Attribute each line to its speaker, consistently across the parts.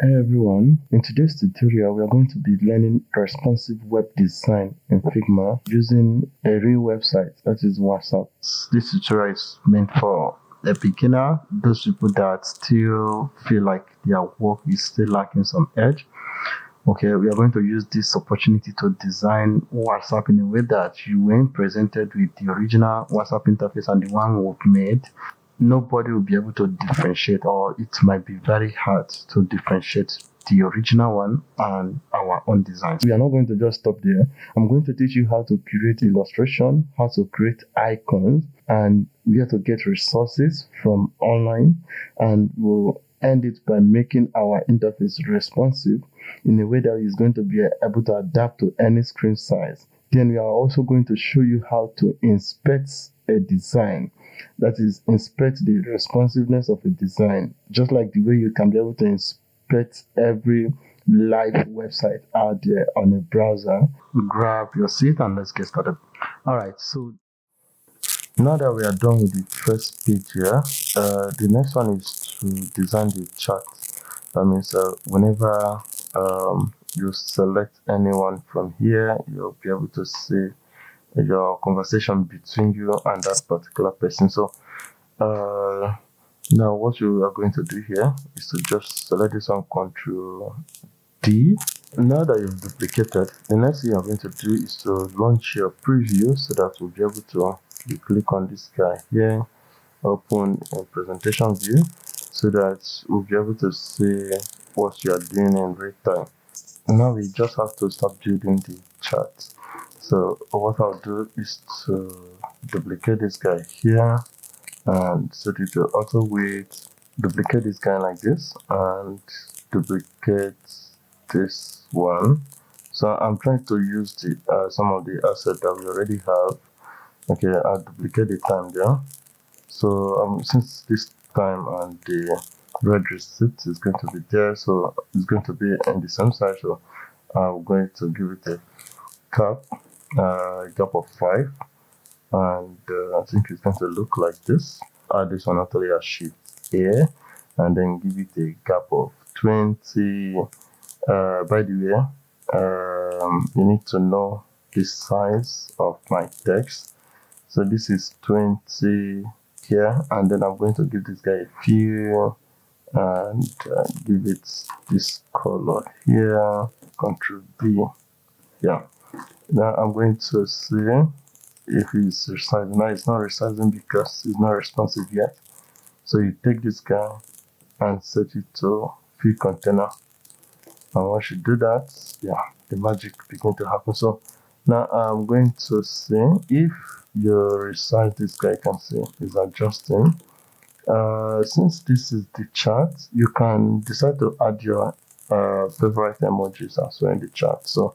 Speaker 1: Hey everyone, in today's tutorial we are going to be learning responsive web design in Figma using a real website, that is WhatsApp. This tutorial is meant for a beginner, those people that still feel like their work is still lacking some edge. Okay, we are going to use this opportunity to design WhatsApp in a way that when presented with the original WhatsApp interface and the one we've made, nobody will be able to differentiate, or it might be very hard to differentiate the original one and our own design. We are not going to just stop there. I'm going to teach you how to create illustration, how to create icons, and where to get resources from online, and we'll end it by making our interface responsive in a way that is going to be able to adapt to any screen size. Then we are also going to show you how to inspect a design, that is, inspect the responsiveness of a design, just like the way you can be able to inspect every live website out there on a browser. Grab your seat and let's get started. All right, so now that we are done with the first page here, the next one is to design the chart. That means whenever you select anyone from here, you'll be able to see your conversation between you and that particular person. So now what you are going to do here is to just select this one, Control D. Now that you've duplicated, the next thing you're going to do is to launch your preview so that we'll be able to, you click on this guy here, open a presentation view so that we'll be able to see what you are doing in real time. Now we just have to start building the chart. So what I'll do is to duplicate this guy here and set it to auto weight, duplicate this guy like this, and duplicate this one. So I'm trying to use the some of the assets that we already have. Okay, I'll duplicate the time there. So since this time and the red receipt is going to be there, so it's going to be in the same size. So I'm going to give it a gap of 5, and I think it's going to look like this. Add this one actually as sheet A, and then give it a gap of 20. By the way, you need to know the size of my text. So this is 20 here, and then I'm going to give this guy a fill and give it this color here, Control B. Yeah, now I'm going to see if it's resizing. Now it's not resizing because it's not responsive yet. So you take this guy and set it to fill container, and once you do that, yeah, the magic begin to happen. So now I'm going to see if you resize this guy. You can see is adjusting. Since this is the chart, you can decide to add your favorite emojis as well in the chart. So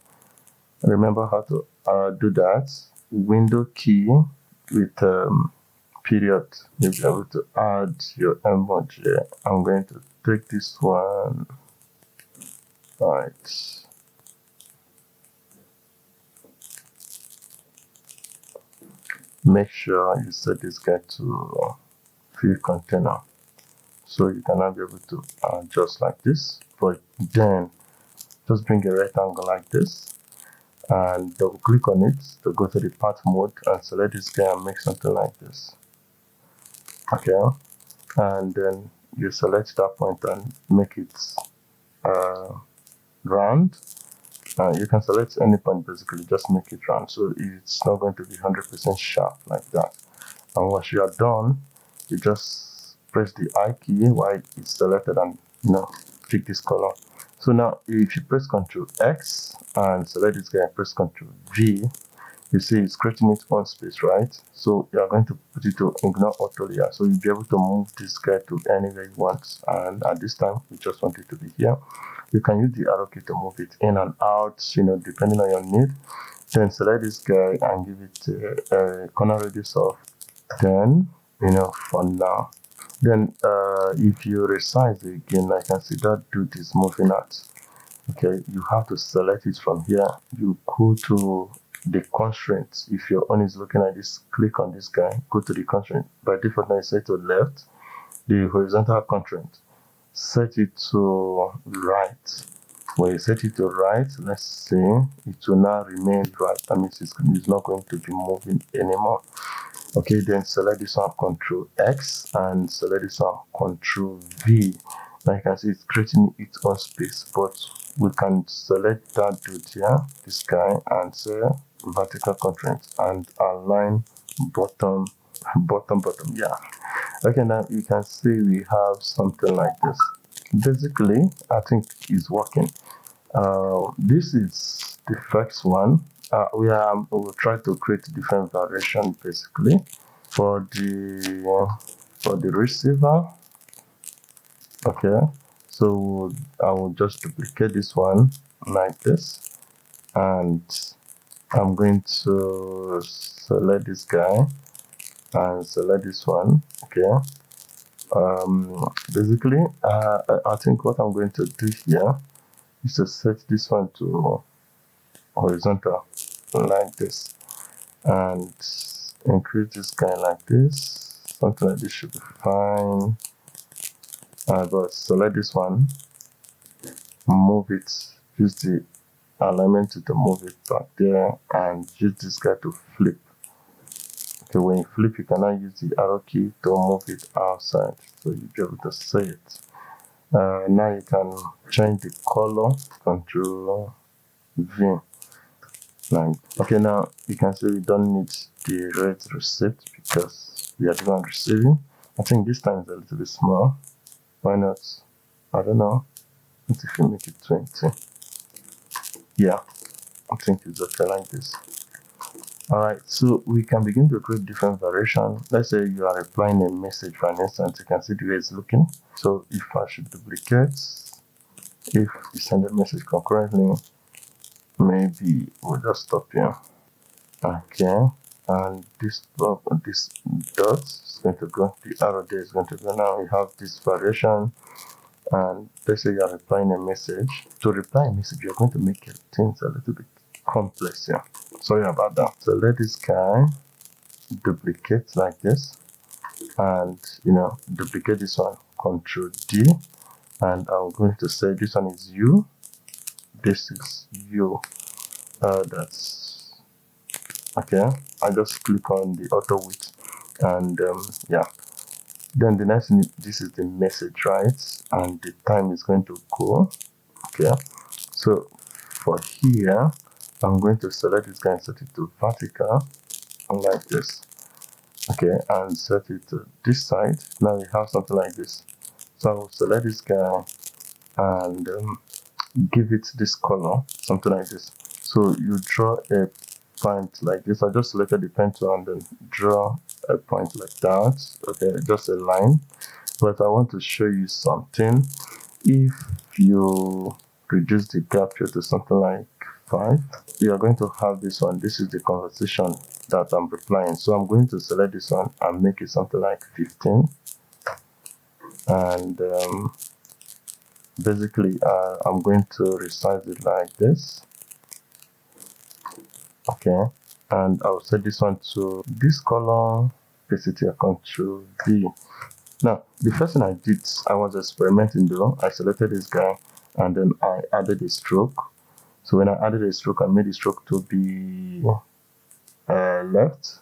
Speaker 1: remember how to do that. Window key with period, you'll be able to add your emoji. I'm going to take this one. Right. Make sure you set this guy to fill container, so you can now be able to adjust like this. But then just bring a rectangle like this and double click on it to go to the path mode and select this guy and make something like this. Okay, and then you select that point and make it round. You can select any point, basically just make it round, so it's not going to be 100% sharp like that. And once you are done, you just press the I key while it's selected and pick this color. So now if you press Ctrl X and select this guy and press Ctrl V, you see it's creating its own space, right? So you are going to put it to ignore auto layer, so you'll be able to move this guy to anywhere you want. And at this time we just want it to be here. You can use the arrow key to move it in and out, depending on your need. Then select this guy and give it a corner radius of 10, for now. Then if you resize it again, I can see that dude is moving out. Okay, you have to select it from here. You go to the constraints. If your own is looking at this, click on this guy, go to the constraint. By default now it's set to left, the horizontal constraint. set it to right. When you set it to right, let's say it will now remain right. That means it's not going to be moving anymore. Okay, then select this one, Control X, and select this one, Control V. Now you can see it's creating its own space, but we can select that dude here, this guy, and say vertical constraint and align bottom. Yeah. Okay, now you can see we have something like this. Basically, I think it's working. This is the first one. We'll try to create different variation basically for the receiver. Okay, so I will just duplicate this one like this, and I'm going to select this guy and select this one. Okay, basically I think what I'm going to do here is to set this one to horizontal like this, and increase this guy like this. Something like this should be fine. But select this one, move it, use the alignment to move it back there, and use this guy to flip. Okay, when you flip, you can now use the arrow key to move it outside, so you'll be able to see it. Now you can change the color, Control V. Okay, now you can see we don't need the red receipt because we are the one receiving. I think this time is a little bit small. Why not? I don't know. What if you make it 20? Yeah, I think it's okay like this. Alright, so we can begin to create different variation. Let's say you are replying a message, for an instance. You can see the way it's looking. So if I should duplicate, if you send a message concurrently, maybe we'll just stop here. Okay, and this dot is going to go, the arrow there is going to go. Now we have this variation, and let's say you are replying a message. To reply a message, you're going to make things a little bit complex here. Sorry about that. So let this guy duplicate like this, and duplicate this one, Control D, and I'm going to say this one is U, this is U. That's okay. I just click on the auto width, and yeah. Then the next thing, this is the message, right? And the time is going to go. Okay, so for here, I'm going to select this guy and set it to vertical, like this. Okay, and set it to this side. Now we have something like this. So I'll select this guy and give it this color, something like this. So you draw a point like this. I just selected the pen tool and then draw a point like that. Okay, just a line. But I want to show you something. If you reduce the gap here to something like 5, you are going to have this one. This is the conversation that I'm replying. So I'm going to select this one and make it something like 15. And basically I'm going to resize it like this. Okay, and I'll set this one to this color, paste it here, Control V. Now the first thing I did, I was experimenting though. I selected this guy and then I added a stroke. So when I added a stroke, I made the stroke to be left,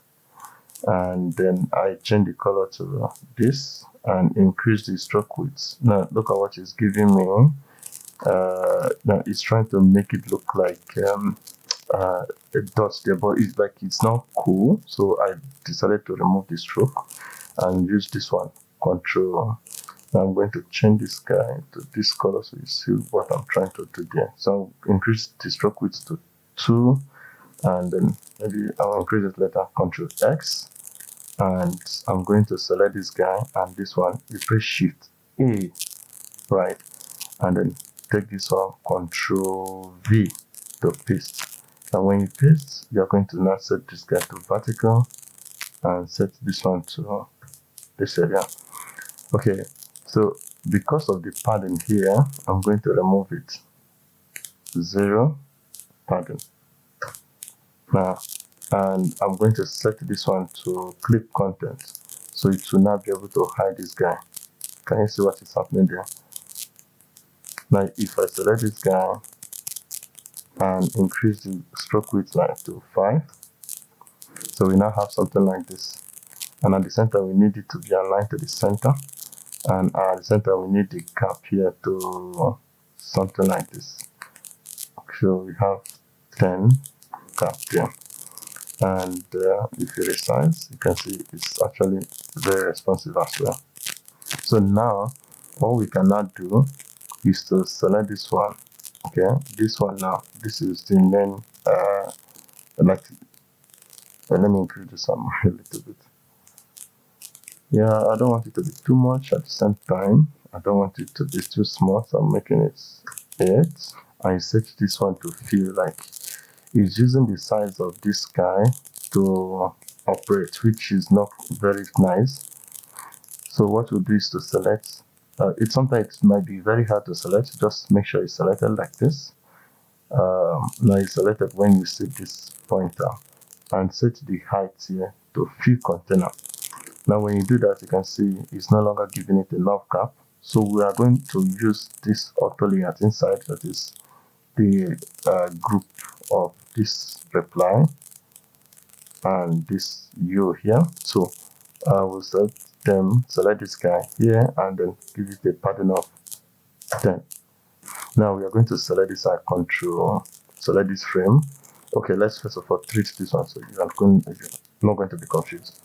Speaker 1: and then I changed the color to this and increased the stroke width. Now look at what it's giving me. Now it's trying to make it look like a dot there, but it's not cool. So I decided to remove the stroke and use this one, Control. Now I'm going to change this guy to this color so you see what I'm trying to do there. So I'll increase the stroke width to 2, and then maybe I'll increase it later, Control X, and I'm going to select this guy and this one. You press Shift A, right, and then take this one, Control V to paste. And when you paste, you're going to now set this guy to vertical and set this one to this area. Okay, so because of the padding here, I'm going to remove it. 0 padding. Now, and I'm going to set this one to clip content, so it will not be able to hide this guy. Can you see what is happening there? Now if I select this guy and increase the stroke width like to 5, so we now have something like this. And at the center we need it to be aligned to the center, and at the center we need the gap here to something like this. So we have 10 gap there. And if you resize, you can see it's actually very responsive as well. So now what we can now do is to select this one. Okay, this one now, this is the main like let me increase this one a little bit. Yeah, I don't want it to be too much. At the same time, I don't want it to be too small, so I'm making it 8. I set this one to feel like it's using the size of this guy to operate, which is not very nice. So what we'll do is to select. It sometimes might be very hard to select. Just make sure it's selected like this. Now it's selected when you see this pointer, and set the height here to fill container. Now when you do that, you can see it's no longer giving it enough gap. So we are going to use this auto layout inside, that is the group of this reply and this U here. So I will select this guy here and then give it a padding of 10. Now we are going to select this control, select this frame. Okay, let's first of all treat this one so you're not going to be confused.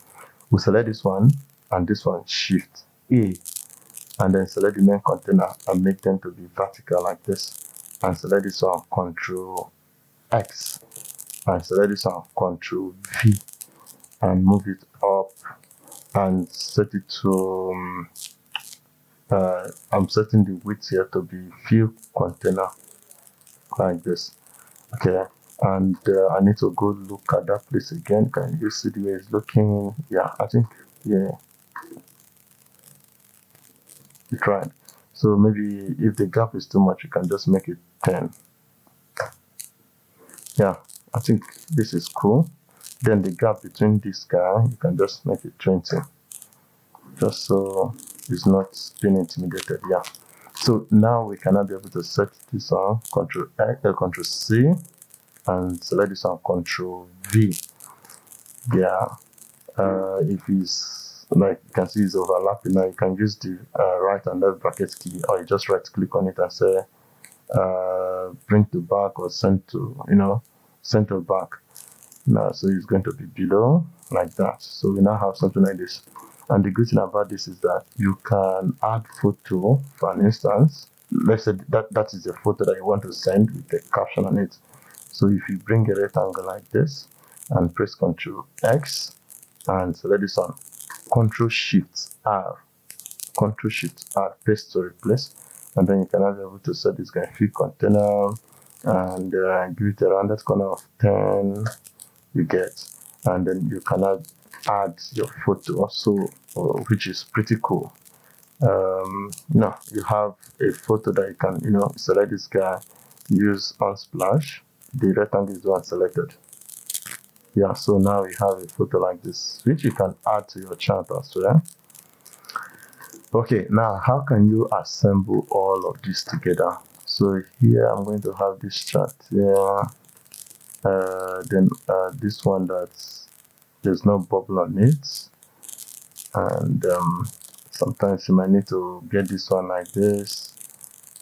Speaker 1: We select this one and this one, Shift A, and then select the main container and make them to be vertical like this, and select this one, Control X, and select this one, Control V, and move it up and set it to I'm setting the width here to be fill container like this. Okay, and I need to go look at that place again. Can you see the way it's looking? Yeah, I think, yeah, it's right. So maybe if the gap is too much, you can just make it 10. Yeah, I think this is cool. Then the gap between this guy, you can just make it 20, just so it's not being intimidated. Yeah. So now we cannot be able to set this on Control C, and select this on Control V. Yeah. If it's like you can see it's overlapping, now you can use the right and left bracket key, or you just right click on it and say bring to back or send to center back. Now so it's going to be below like that. So we now have something like this. And the good thing about this is that you can add photo. For an instance, let's say that is a photo that you want to send with a caption on it. So if you bring a rectangle like this and press Ctrl X and select this one, Ctrl Shift R, paste to replace, and then you can be able to set this guy fill container and give it a rounded corner of 10. You get, and then you can add your photo also, which is pretty cool. Now you have a photo that you can select this guy, use Unsplash. The rectangle is the one selected. Yeah, so now we have a photo like this, which you can add to your chart as well. Okay, now how can you assemble all of this together? So here I'm going to have this chart here. Then this one there's no bubble on it, and sometimes you might need to get this one like this,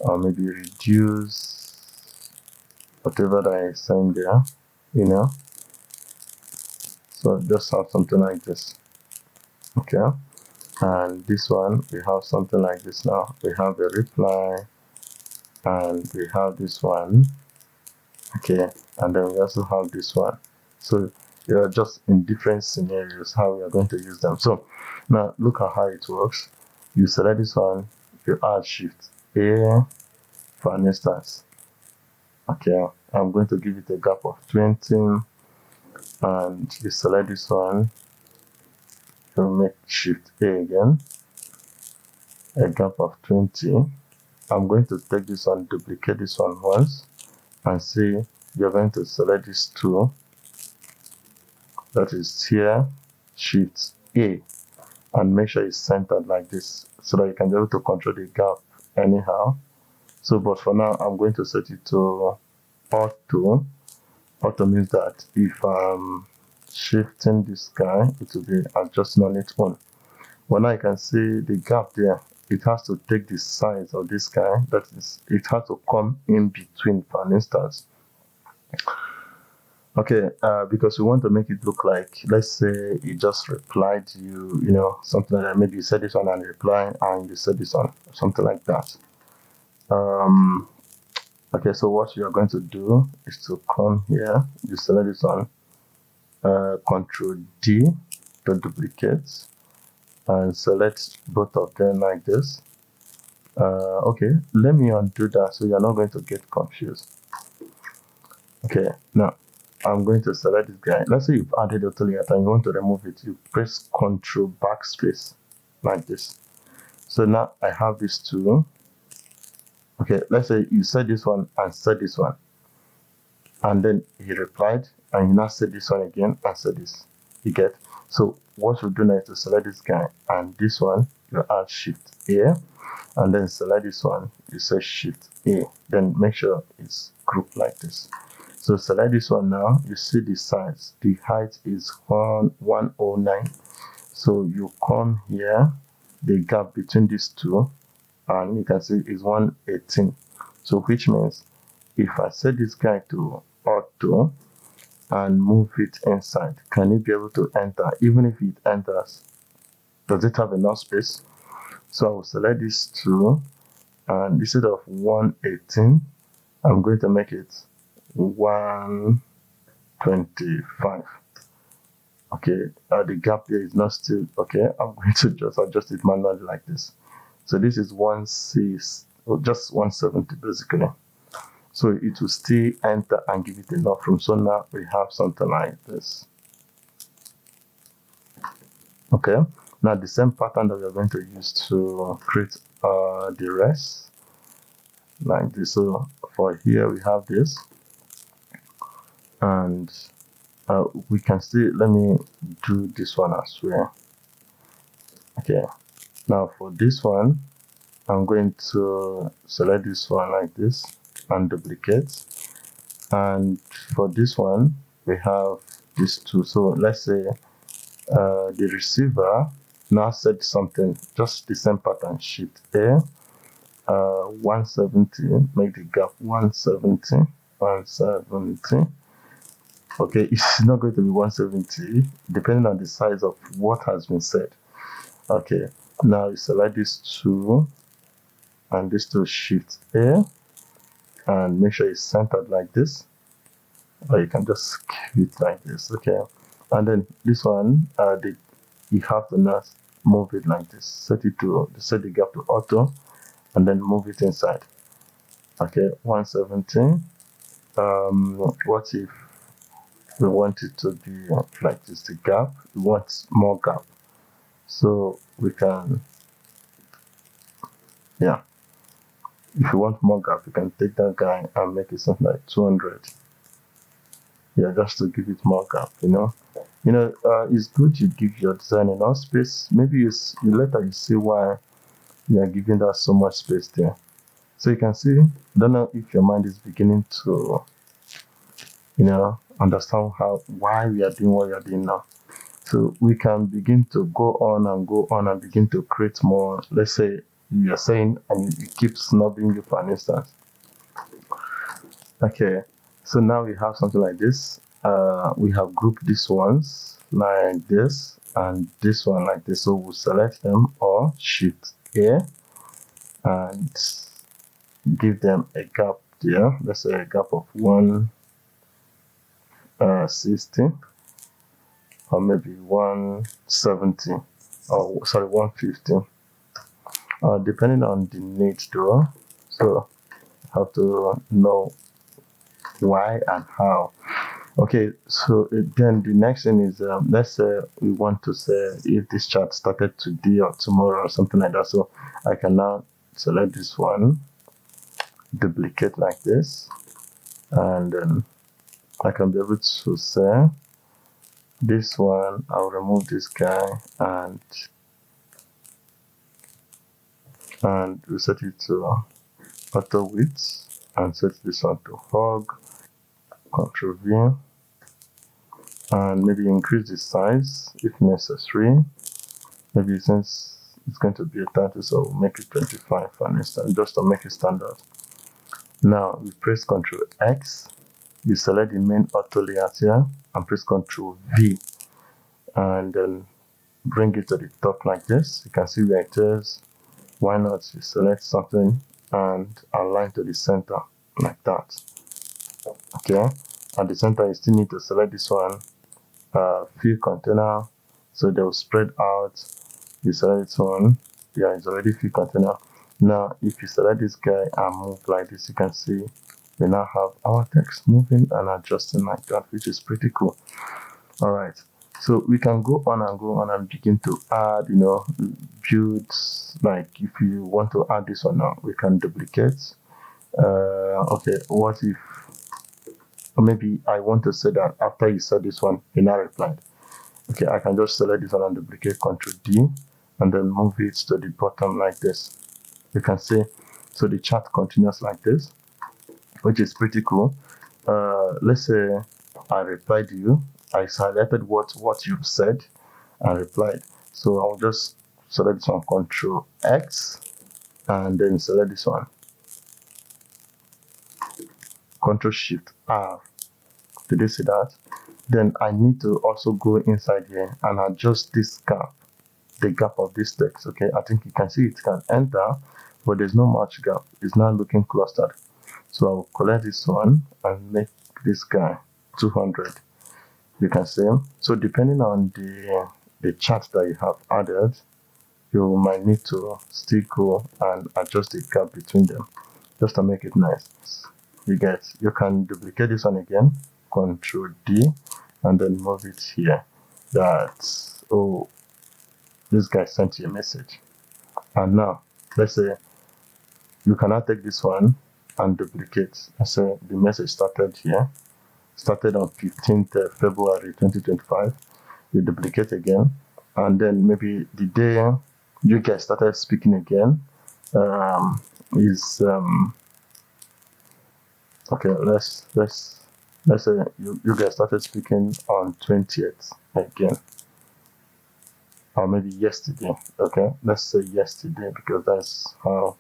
Speaker 1: or maybe reduce whatever that I send there, so just have something like this. Okay, and this one we have something like this. Now we have a reply, and we have this one. Okay, and then we also have this one. So they are just in different scenarios how we are going to use them. So now look at how it works. You select this one, you add Shift A, for an instance. Okay, I'm going to give it a gap of 20, and you select this one, you make Shift A again, a gap of 20. I'm going to take this one, duplicate this one once, and see you're going to select this two, that is here, Shift A, and make sure it's centered like this so that you can be able to control the gap anyhow. So, but for now, I'm going to set it to auto. Auto means that if I'm shifting this guy, it will be adjusting on its own. But now you can see the gap there. It has to take the size of this guy. That is, it has to come in between, for instance. Okay, because we want to make it look like, let's say you just replied to you know, something like that. Maybe you said this one and reply, and you said this one, something like that. Okay, so what you're going to do is to come here, you select this one, Control D to duplicate, and select both of them like this. Okay, let me undo that so you're not going to get confused. Okay, now I'm going to select this guy. Let's say you've added auto layer and you want to remove it. You press Control backspace like this. So now I have these two. Okay, let's say you said this one and said this one, and then he replied, and you now said this one again and said this. You get? So what we do now is to select this guy, and this one you add Shift A, and then select this one, you say Shift A, then make sure it's grouped like this. So select this one now, you see the size, the height is 109. So you come here, the gap between these two, and you can see is 118. So which means if I set this guy to auto and move it inside, can it be able to enter? Even if it enters, does it have enough space? So I will select these two, and instead of 118, I'm going to make it 125. Okay, the gap there is not still okay. I'm going to just adjust it manually like this. So this is 16, or just 170 basically. So it will still enter and give it enough room. So now we have something like this. Okay, now the same pattern that we are going to use to create the rest like this. So for here we have this, and we can see, let me do this one as well. Okay, now for this one, I'm going to select this one like this and duplicate. And for this one, we have these two. So let's say the receiver now said something, just the same pattern, Shift A, 170, make the gap 170, 170. Okay, it's not going to be 170, depending on the size of what has been said. Okay, now you select these two, and this two, Shift A, and make sure it's centered like this, or you can just keep it like this. Okay, and then this one, you have to now move it like this. Set the gap to auto, and then move it inside. Okay, 170. What if we want it to be like this? The gap, we want more gap, so we can, yeah. If you want more gap, you can take that guy and make it something like 200. Yeah, just to give it more gap, you know. It's good you give your design enough space. Maybe you later you see why you are giving that so much space there. So you can see, don't know if your mind is beginning to, understand why we are doing what we are doing now. So we can begin to go on and begin to create more. Let's say you are saying, and you keep snubbing you, for instance. Okay, so now we have something like this. We have grouped these ones like this and this one like this. So we'll select them, or Shift A, and give them a gap there. Let's say a gap of 160, or maybe 170, or sorry, 150. Depending on the need though. So you have to know why and how. Okay, so then the next thing is, let's say we want to say if this chart started today or tomorrow or something like that. So I can now select this one, duplicate like this, and then I can be able to say this one, I'll remove this guy and reset it to auto width and set this one to hug. Control V, and maybe increase the size if necessary. Maybe since it's going to be a 30, so we'll make it 25 for instance, just to make it standard. Now we press Ctrl X, you select the main auto layout here and press Ctrl V, and then bring it to the top like this. You can see where it is. Why not you select something and align to the center like that. Okay, at the center you still need to select this one, fill container, so they will spread out. You select this one, yeah, it's already fill container. Now if you select this guy and move like this, you can see we now have our text moving and adjusting like that, which is pretty cool. All right, so we can go on and begin to add, builds. Like if you want to add this one now, we can duplicate. Okay, what if, or maybe I want to say that after you said this one, you now replied. Okay, I can just select this one and duplicate, Ctrl D, and then move it to the bottom like this. You can see, so the chat continues like this, which is pretty cool. Let's say I replied to you, I highlighted what you've said and replied. So I'll just select this one, Ctrl X, and then select this one, Ctrl Shift R. Did you see that? Then I need to also go inside here and adjust this gap, the gap of this text. Okay, I think you can see it can enter, but there's no much gap. It's not looking clustered. So I'll collect this one and make this guy 200. You can see. So depending on the chart that you have added, you might need to still go and adjust the gap between them just to make it nice. You can duplicate this one again, Ctrl D, and then move it here. That's, oh, this guy sent you a message. And now let's say you cannot take this one and duplicate. Let's say the message started here, started on 15th February 2025. You duplicate again, and then maybe the day you guys started speaking again is okay, let's say you guys started speaking on 20th again, or maybe yesterday. Okay, let's say yesterday, because that's how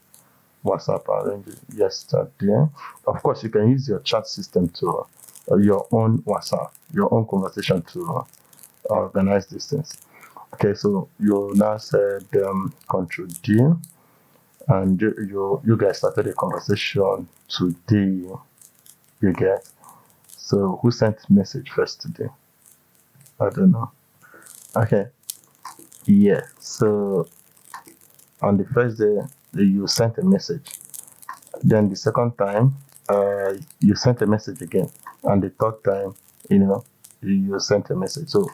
Speaker 1: WhatsApp arranged yesterday. Of course, you can use your chat system to your own WhatsApp, your own conversation to organize these things. Okay, so you now said Control D, and you guys started a conversation today. You get. So who sent message first today? I don't know. Okay. Yeah. So on the first day you sent a message. Then the second time, you sent a message again, and the third time, you sent a message. So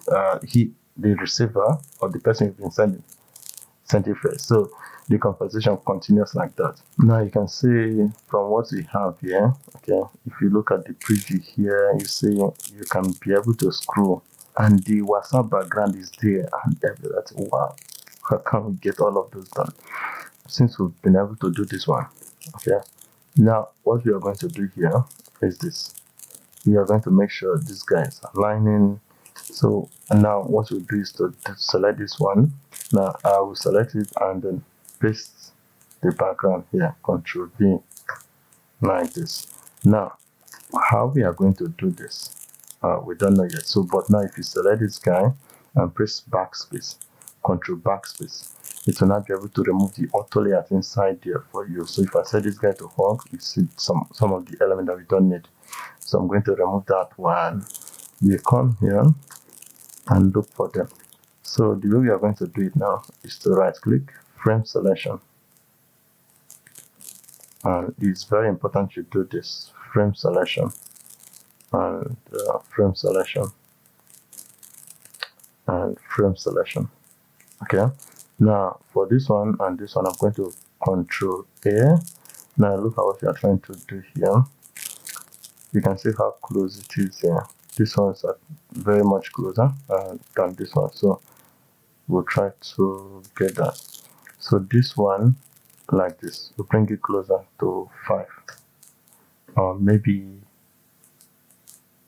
Speaker 1: the receiver or the person you've been sent it first. So the conversation continues like that. Now you can see from what we have here. Okay, if you look at the preview here, you see you can be able to scroll, and the WhatsApp background is there, and everything. Wow, how can we get all of those done? Since we've been able to do this one, okay. Now what we are going to do here is this. We are going to make sure this guy is aligning. So now what we'll do is to select this one. Now I will select it and then paste the background here, Ctrl V, like this. Now how we are going to do this, we don't know yet. So but now if you select this guy and press backspace, Ctrl backspace, it will not be able to remove the auto layout inside there for you. So if I set this guy to hug, you see some of the elements that we don't need. So I'm going to remove that one. We come here and look for them. So the way we are going to do it now is to right click, frame selection. And it's very important you do this, frame selection and frame selection and frame selection. Okay, now for this one and this one, I'm going to Control A. Now look at what we are trying to do here. You can see how close it is here. This one's very much closer than this one, so we'll try to get that. So this one, like this. We bring it closer to 5, or maybe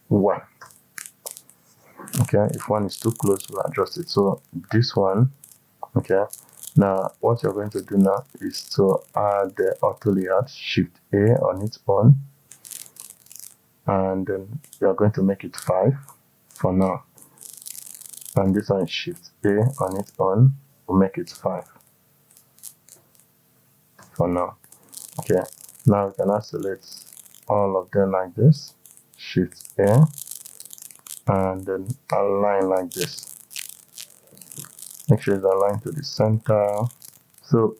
Speaker 1: 1. Okay, if 1 is too close, we'll adjust it. So this one, okay. Now what you're going to do now is to add the auto layout, Shift A on its own, and then you're going to make it 5 for now. And this one, Shift A on its own, will make it 5 for now. Okay, now we can now select all of them like this, Shift A, and then align like this. Make sure it's aligned to the center. So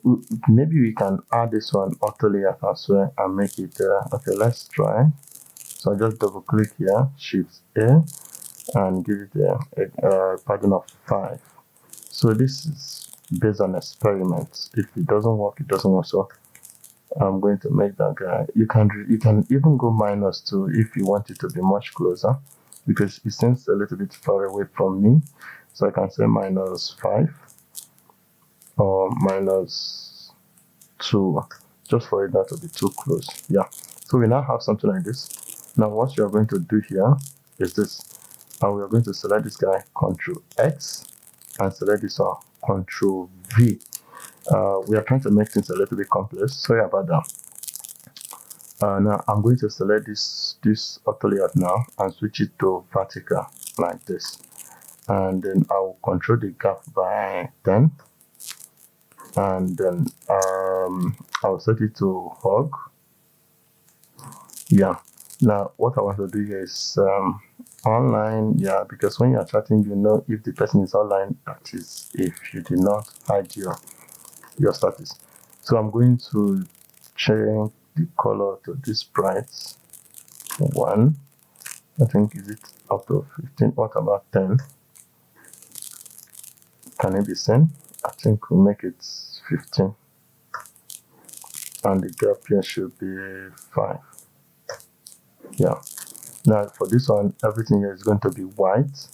Speaker 1: maybe we can add this one auto layout as well and make it okay. Let's try. So I just double click here, Shift A, and give it a padding of 5. So this is based on experiments. If it doesn't work, it doesn't work. So I'm going to make that guy. You can even go -2 if you want it to be much closer, because it seems a little bit far away from me. So I can say -5 or -2, just for it not to be too close. Yeah. So we now have something like this. Now what you are going to do here is this. And we are going to select this guy, Control X, and select this one, Control V. We are trying to make things a little bit complex. Sorry about that. Now I'm going to select this auto layout now and switch it to vertical like this, and then I will control the gap by 10, and then I'll set it to hug. Yeah. Now what I want to do here is online. Yeah, because when you are chatting, you know if the person is online, that is if you did not hide your status. So I'm going to change the color to this bright 1. I think, is it up to 15? What about 10? Can it be seen? I think we'll make it 15, and the gap here should be 5. Yeah. Now for this one, everything here is going to be white.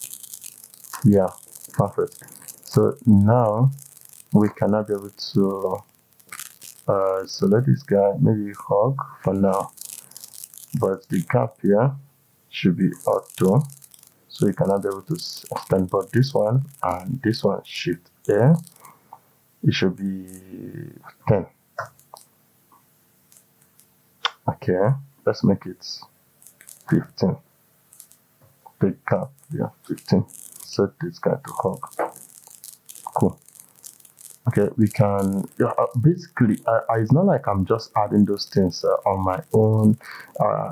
Speaker 1: Yeah, perfect. So now we cannot be able to select this guy, maybe hug for now, but the gap here should be auto, so you cannot be able to extend. But this one and this one, Shift A, it should be 10. Okay, let's make it 15. Big gap, yeah, 15. Set this guy to hug. Cool. Okay, we can basically it's not like I'm just adding those things on my own.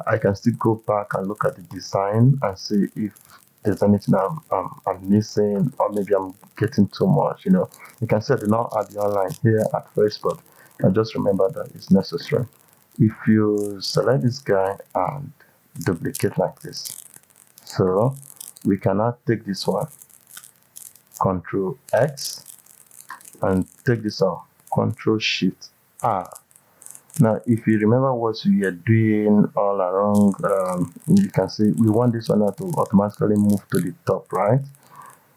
Speaker 1: I can still go back and look at the design and see if there's anything I'm missing, or maybe I'm getting too much. You can say I did not add the online here at first, but I just remember that it's necessary. If you select this guy and duplicate like this, so we cannot take this one, Control X, and take this out, Control Shift R. Now if you remember what we are doing all along, you can see we want this one to automatically move to the top, right?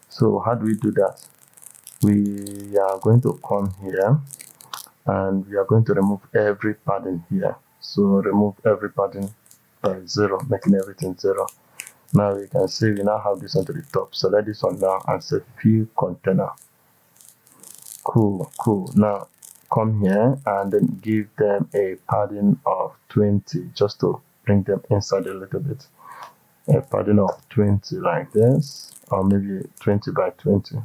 Speaker 1: So how do we do that? We are going to come here and we are going to remove every padding here. So remove every padding by 0, making everything 0. Now you can see we now have this one to the top. Select this one now and say fill container. Cool. Now come here and then give them a padding of 20, just to bring them inside a little bit. A padding of 20 like this, or maybe 20 by 20.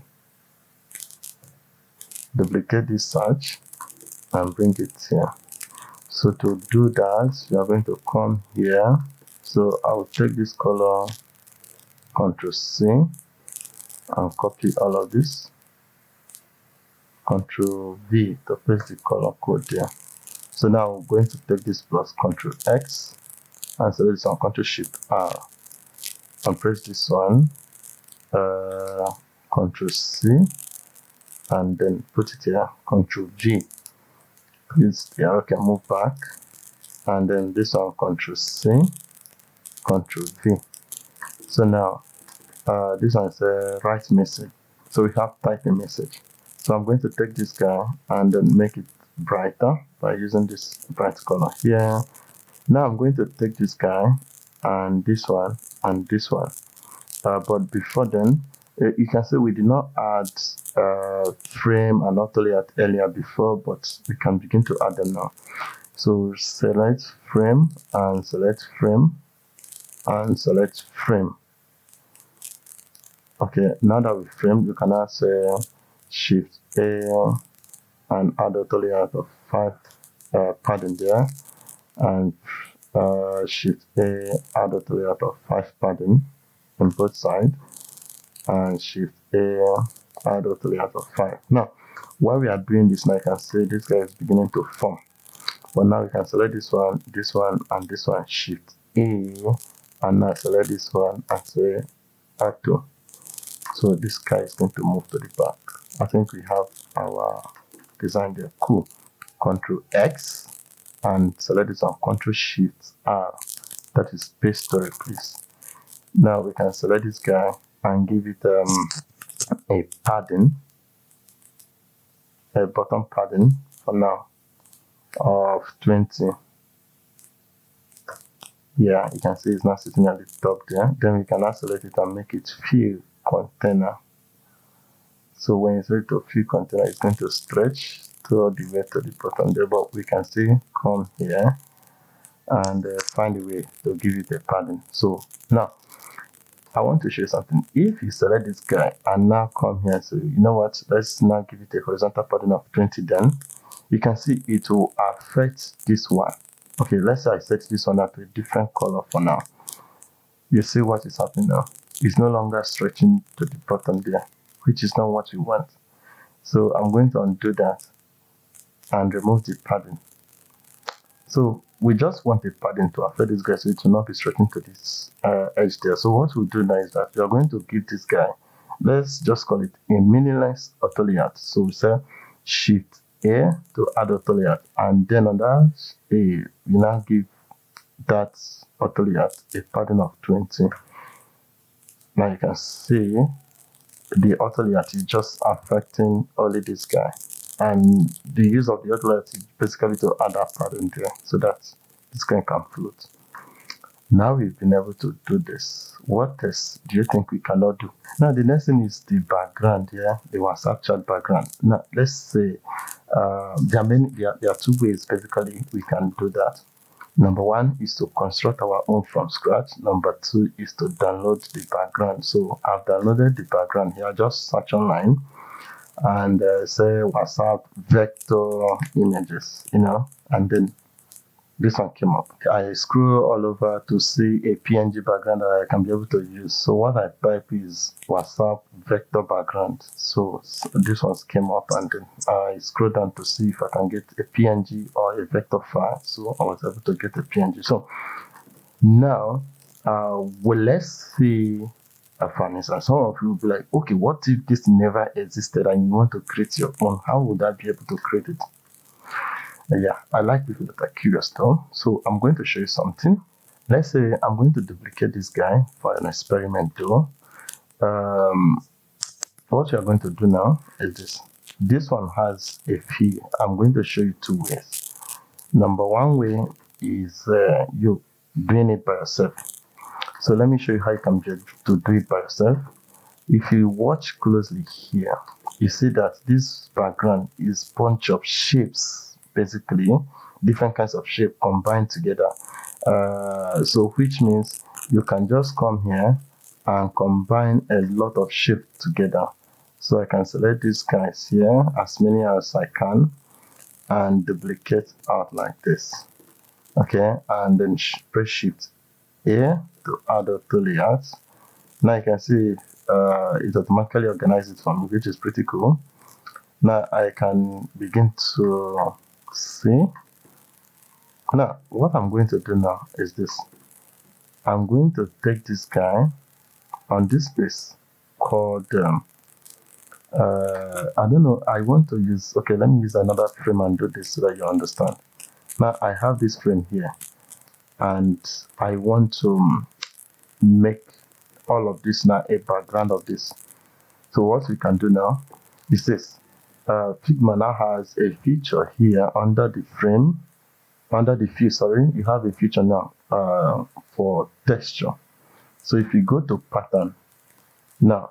Speaker 1: Duplicate this search and bring it here. So to do that, you are going to come here. So I will take this color, Ctrl C, and copy all of this. Ctrl V to paste the color code there. So now we're going to take this plus Ctrl X and select this on Ctrl Shift R and press this one, Ctrl C, and then put it here, Ctrl V. Use the arrow can move back, and then this one, Ctrl C, Ctrl V. So now this one is a write message. So we have type a message. So I'm going to take this guy and then make it brighter by using this bright color here. Now I'm going to take this guy and this one and this one. But before then, you can see we did not add frame and auto layout earlier before, but we can begin to add them now. So select frame and select frame and select frame. Okay, now that we framed, you can now say Shift A and add auto layout of 5 padding there, and Shift A, add auto layout of 5 padding on both sides, and Shift A, add auto layout of 5. Now, while we are doing this, now you can see this guy is beginning to form. But now we can select this one, and this one, Shift A, and now select this one and say add to. So this guy is going to move to the back. I think we have our design there. Cool. Control X and select this one. Control Shift R. That is paste to replace. Now we can select this guy and give it a padding, a bottom padding for now of 20. Yeah, you can see it's not sitting at the top there. Then we can now select it and make it fill container. So when you select to fill container, it's going to stretch all the way to the bottom there, but we can still come here and find a way to give it a padding. So now I want to show you something. If you select this guy and now come here, so you know what, let's now give it a horizontal padding of 20, then you can see it will affect this one. Okay, let's say I set this one up to a different color for now. You see what is happening now? It's no longer stretching to the bottom there, which is not what we want. So I'm going to undo that and remove the padding. So we just want a padding to affect this guy, so it will not be stretching to this edge there. So what we'll do now is that we are going to give this guy, let's just call it a meaningless auto layout. So we say Shift A to add auto layout, and then on that A, we now give that auto layout a padding of 20. Now you can see the auto layout is just affecting only this guy, and the use of the auto layout is basically to add that pattern there so that this guy can float. Now we've been able to do this. What else do you think we cannot do? Now the next thing is the background here, the WhatsApp chat background. Now let's say there are two ways basically we can do that. Number one is to construct our own from scratch. Number two is to download the background. So I've downloaded the background here. Just search online and say WhatsApp vector images, and then this one came up. I scroll all over to see a PNG background that I can be able to use. So what I type is WhatsApp vector background. So this one came up, and then I scroll down to see if I can get a PNG or a vector file. So I was able to get a PNG. So now, let's see. For instance, some of you will be like, okay, what if this never existed and you want to create your own? How would I be able to create it? Yeah, I like people that are curious though. So I'm going to show you something. Let's say I'm going to duplicate this guy for an experiment though. What you're going to do now is this. This one has a fee. I'm going to show you two ways. Number one way is you doing it by yourself. So let me show you how you can be able to do it by yourself. If you watch closely here, you see that this background is a bunch of shapes, basically different kinds of shape combined together. So which means you can just come here and combine a lot of shape together. So I can select these guys here, as many as I can, and duplicate out like this. Okay, and then press Shift A to add auto layouts. Now you can see it automatically organizes it for me, which is pretty cool. Now I can begin to see. Now what I'm going to do now is this. I'm going to take this guy on this space called I don't know, I want to use, okay, let me use another frame and do this so that you understand. Now I have this frame here and I want to make all of this now a background of this. So what we can do now is this. Figma now has a feature here under the frame, under the view, sorry, you have a feature now for texture. So if you go to pattern, now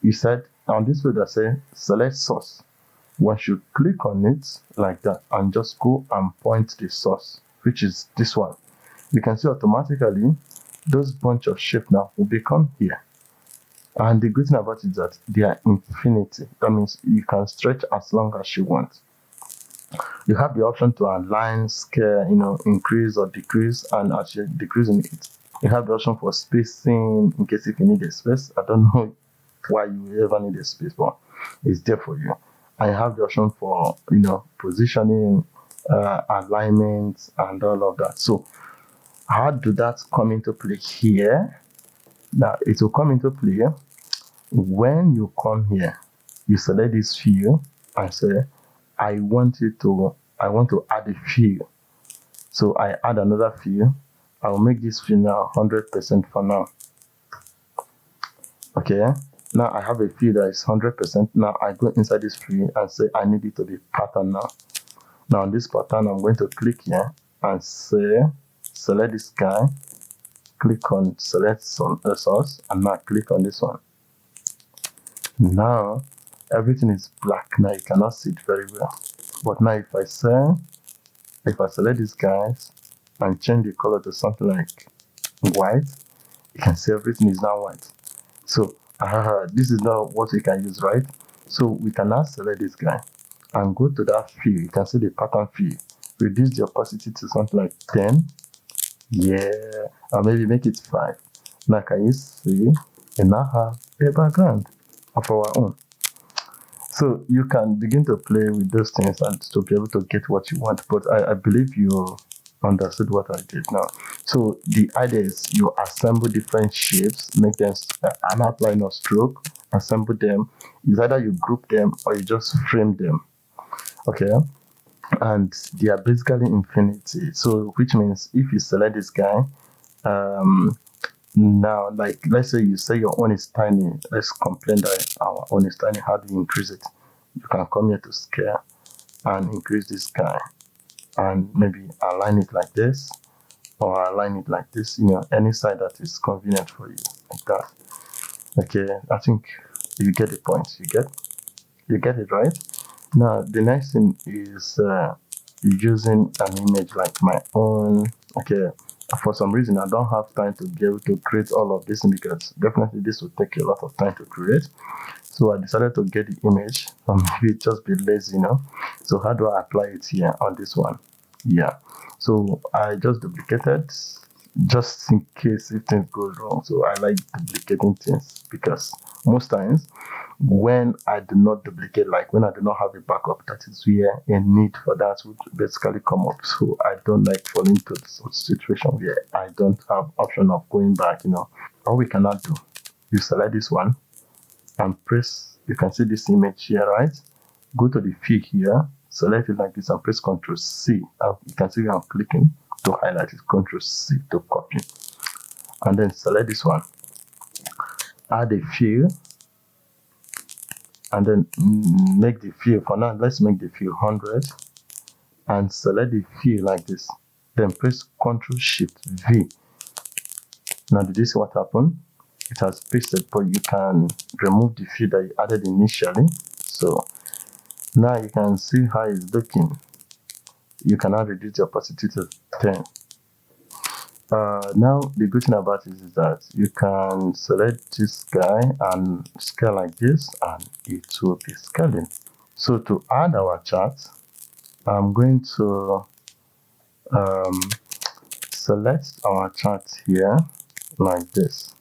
Speaker 1: you said on this way that say select source. Once you click on it like that and just go and point the source, which is this one, you can see automatically those bunch of shape now will become here. And the good thing about it is that they are infinity. That means you can stretch as long as you want. You have the option to align, scale, increase or decrease, and as you're decreasing it, you have the option for spacing in case if you need a space. I don't know why you ever need a space, but it's there for you. I have the option for positioning, alignment, and all of that. So how do that come into play here? Now it will come into play when you come here. You select this field and say, I want to add a field. So I add another field. I will make this field now 100% for now. Okay. Now I have a field that is 100%. Now I go inside this field and say I need it to be pattern now. Now on this pattern, I'm going to click here and say select this guy. Click on select source and now click on this one. Now everything is black. Now you cannot see it very well. But now if I select these guys and change the color to something like white, you can see everything is now white. So this is now what we can use, right? So we can now select this guy and go to that field. You can see the pattern field. Reduce the opacity to something like 10. Yeah, or maybe make it 5. Now can you see? And now have a background of our own. So you can begin to play with those things and to be able to get what you want. But I believe you understood what I did now. So the idea is you assemble different shapes, make them an outline or stroke, assemble them. It's either you group them or you just frame them. Okay. And they are basically infinity. So which means if you select this guy, now like let's say you say your own is tiny. Let's complain that our own is tiny. How do you increase it? You can come here to scale and increase this guy and maybe align it like this or align it like this, any side that is convenient for you, like that. Okay, I think you get the point. You get it, right? Now the next thing is using an image like my own. Okay, for some reason I don't have time to be able to create all of this because definitely this will take a lot of time to create. So I decided to get the image and maybe just be lazy, So how do I apply it here on this one? Yeah. So I just duplicated just in case if things go wrong. So I like duplicating things because most times when I do not duplicate, like when I do not have a backup, that is where a need for that would basically come up. So I don't like falling into such situation where I don't have option of going back, All we cannot do, you select this one and press, you can see this image here, right? Go to the field here, select it like this and press Ctrl C. You can see I'm clicking to highlight it, Ctrl C to copy. And then select this one, add a field, and then make the field, for now, let's make the field 100 and select the field like this. Then press Ctrl Shift V. Now, did you see what happened? It has pasted, but you can remove the field that you added initially. So now you can see how it's looking. You can now reduce the opacity to 10. Now the good thing about it is that you can select this guy and scale like this and it will be scaling. So to add our chart, I'm going to select our chart here like this,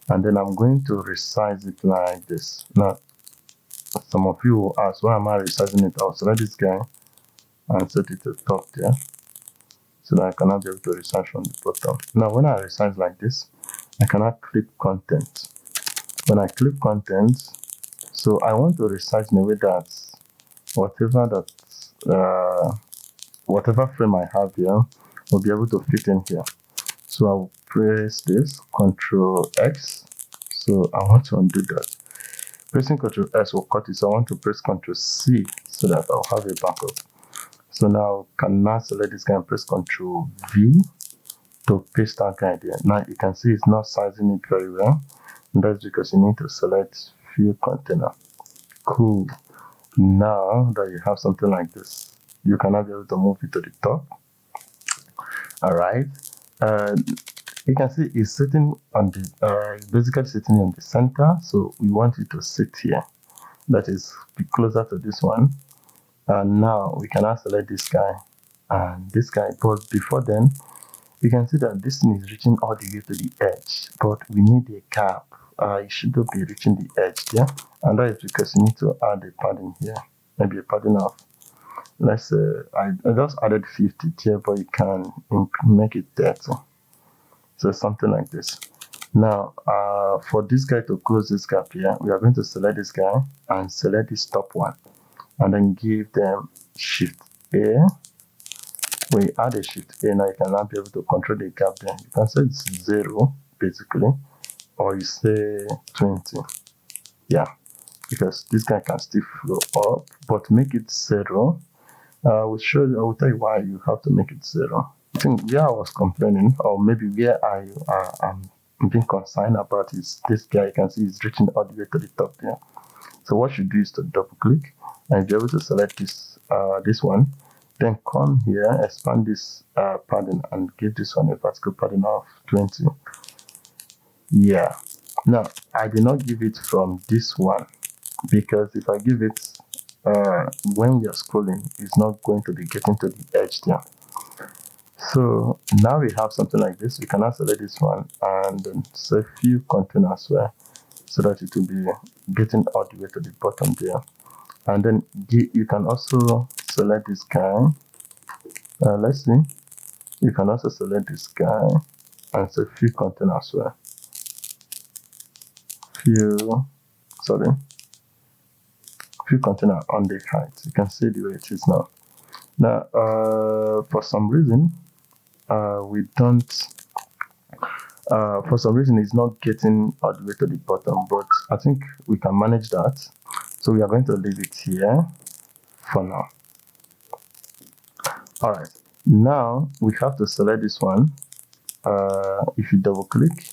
Speaker 1: and then I'm going to resize it like this. Now some of you will ask, why am I resizing it? I'll select this guy and set it to the top there, so that I cannot be able to resize from the bottom. Now when I resize like this, I cannot click content. When I click content, so I want to resize in a way that whatever frame I have here will be able to fit in here. So I'll press this Ctrl X. So I want to undo that. Pressing Ctrl S will cut it, so I want to press Ctrl C so that I'll have a backup. So now can now select this guy and press Ctrl V to paste that guy there. Now you can see it's not sizing it very well, and that's because you need to select few container. Cool. Now that you have something like this, you can now be able to move it to the top. All right. You can see it's sitting on the basically sitting in the center, so we want it to sit here. That is be closer to this one. And now we can now select this guy and this guy, but before then you can see that this thing is reaching all the way to the edge, but we need a cap. It should not be reaching the edge there, and that is because you need to add a padding here, maybe a padding of, let's say I just added 50 here, but you can make it 30, so something like this. Now for this guy to close this gap here, we are going to select this guy and select this top one, and then give them Shift A. When you add a Shift A, now you can now be able to control the gap there. You can say it's 0 basically, or you say 20. Yeah, because this guy can still flow up, but make it 0. I will tell you why you have to make it 0. I think where I was complaining, or maybe where I'm being concerned about, is this guy. You can see he's reaching all the way to the top there. So what you do is to double click and be able to select this one, then come here, expand this padding and give this one a vertical padding of 20. Yeah. Now I did not give it from this one, because if I give it when we are scrolling, it's not going to be getting to the edge there. So now we have something like this. We can now select this one and then say few containers where, so that it will be getting all the way to the bottom there. And then you can also select this guy. Let's see. You can also select this guy and say few containers where. Few container on the height. You can see the way it is now. Now, for some reason, we don't. For some reason, it's not getting all the way to the bottom, but I think we can manage that. So we are going to leave it here for now. All right. Now we have to select this one. If you double click,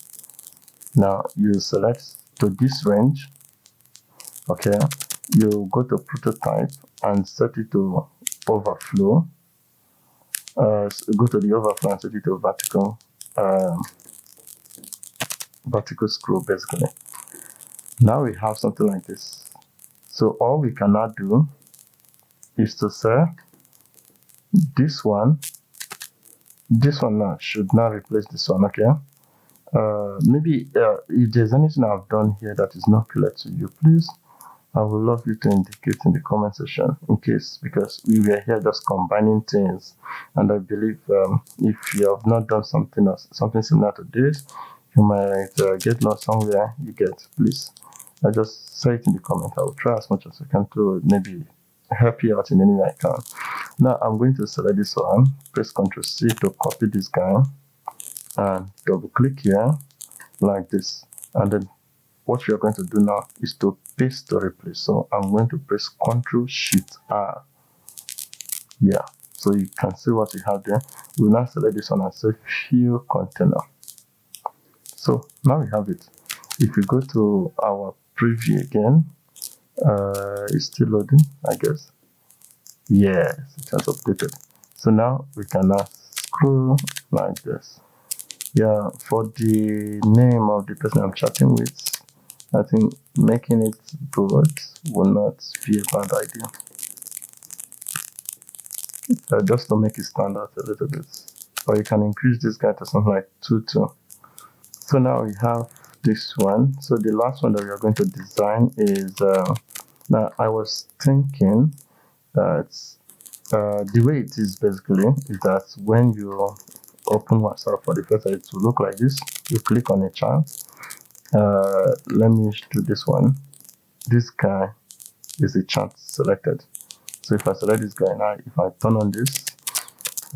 Speaker 1: now you select to this range. Okay. You go to prototype and set it to overflow. Go to the overflow and set it to vertical scroll basically. Now we have something like this. So all we can now do is to say this one now should now replace this one. Okay. Maybe if there's anything I've done here that is not clear to you, please, I would love you to indicate in the comment section, in case, because we were here just combining things, and I believe if you have not done something similar to this, you might get lost somewhere. You get, please, I just say it in the comment. I will try as much as I can to maybe help you out in any way I can. Now I'm going to select this one, press Ctrl C to copy this guy, and double click here like this, and then what you're going to do now is to paste to replace. So I'm going to press Ctrl Shift R. Yeah, so you can see what you have there. We'll now select this one and say few container. So now we have it. If we go to our preview again, it's still loading, I guess. Yes, it has updated. So now we can now scroll like this. Yeah, for the name of the person I'm chatting with, I think making it broad will not be a bad idea. Just to make it stand out a little bit. Or you can increase this guy to something like 2. So now we have this one. So the last one that we are going to design is, now I was thinking that the way it is basically is that when you open WhatsApp for the first time, it will look like this. You click on a chart. Let me do this one. This guy is a chart selected. So if I select this guy now, if I turn on this,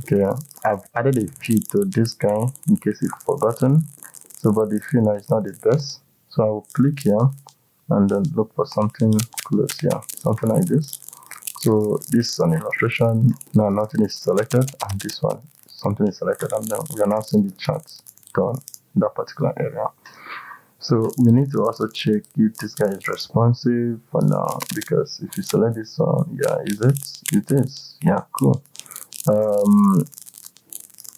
Speaker 1: okay, I've added a feed to this guy in case you've forgotten. So, but the feed now is not the best. So I will click here and then look for something close here, something like this. So this is an illustration. Now nothing is selected, and this one, something is selected, and then we are now seeing the charts done in that particular area. So we need to also check if this guy is responsive for now, because if you select this one, yeah, is it? It is. Yeah, cool.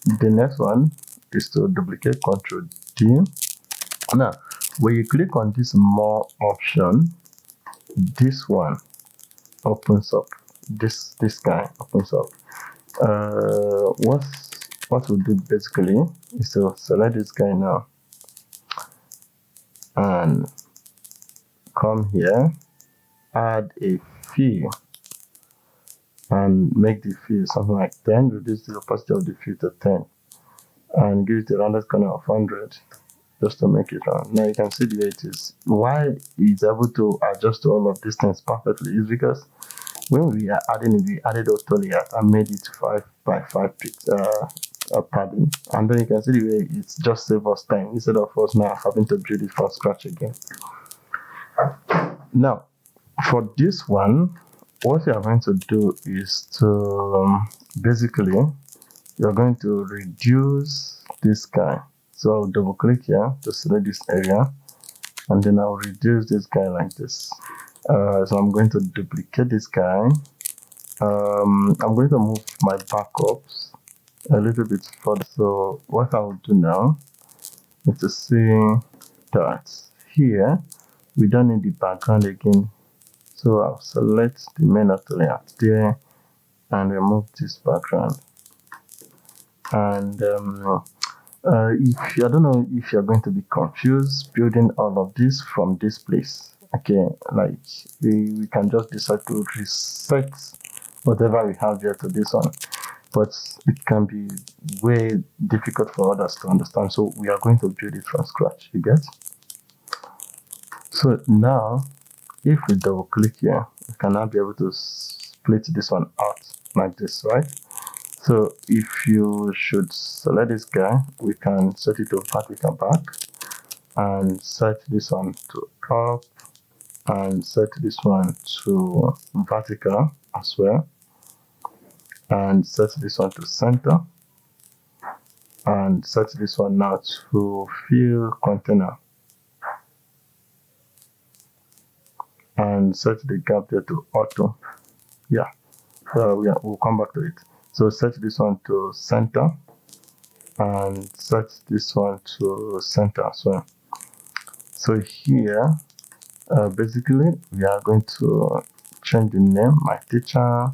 Speaker 1: The next one is to duplicate Ctrl D. Now, when you click on this more option, this one opens up. This guy opens up. What we'll do basically is to select this guy now and come here, add a fee, and make the fee something like 10, reduce the opacity of the fee to 10, and give it a rounded corner of 100, just to make it round. Now you can see the way it is. Why it's able to adjust to all of these things perfectly is because when we are adding it, we added auto layout and made it 5 by 5 padding, and then you can see the way it's just save us time instead of us now having to build it from scratch again. Now for this one, what you are going to do is to basically you're going to reduce this guy. So I'll double click here to select this area, and then I'll reduce this guy like this. So I'm going to duplicate this guy. I'm going to move my backups a little bit further. So what I'll do now is to see that here we don't need the background again. So I'll select the main auto layout there and remove this background. And if you, I don't know if you're going to be confused building all of this from this place. Okay, like we can just decide to reset whatever we have here to this one, but it can be way difficult for others to understand. So we are going to build it from scratch, you get? So now, if we double click here, we can now be able to split this one out like this, right? So if you should select this guy, we can set it to vertical back and set this one to up and set this one to vertical as well, and set this one to center, and set this one now to fill container, and set the gap there to auto. Yeah, we'll come back to it. So set this one to center and set this one to center as well. So here basically we are going to change the name, my teacher,